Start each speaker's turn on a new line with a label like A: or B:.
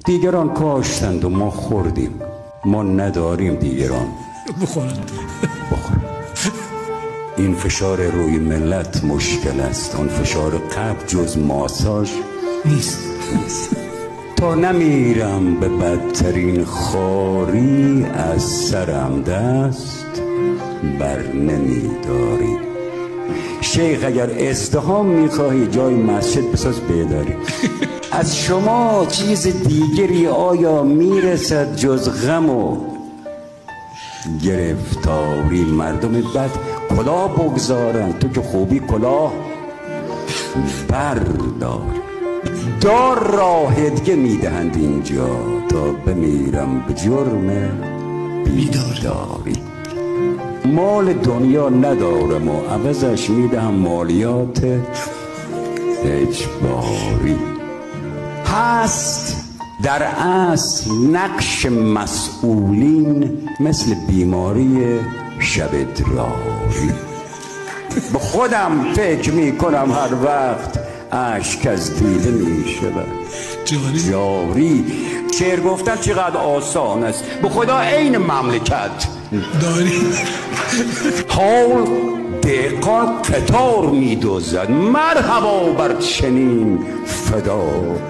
A: دیگران کاشتند و ما خوردیم، ما نداریم دیگران
B: بخورند.
A: این فشار روی ملت مشکل است، اون فشار قبل جز ماساژ
B: نیست.
A: تا نمیرم به بدترین خاری، از سرم دست بر نمیداری. شیخ اگر ازدحام میخواهی جای مسجد بساز بیداری. از شما چیز دیگری آیا میرسد جز غم و گرفتاری؟ مردم بد کلاه بگذارن، تو که خوبی کلاه بردار. دار را هدیه میدهند اینجا تا بمیرم به جرم بیداری. مال دنیا ندارم و عوضش میدهم مالیات اجباری. هست در اصل نقش مسئولین مثل بیماری شب ادراری. به خودم فکر میکنم هر وقت اشک از دیده میشود جاری. شعر گفتن چقدر آسان است، به خدا عین مملکت
B: داری.
A: حال دهقان قطار میدوزد، مرحبا بر چنین فداکار.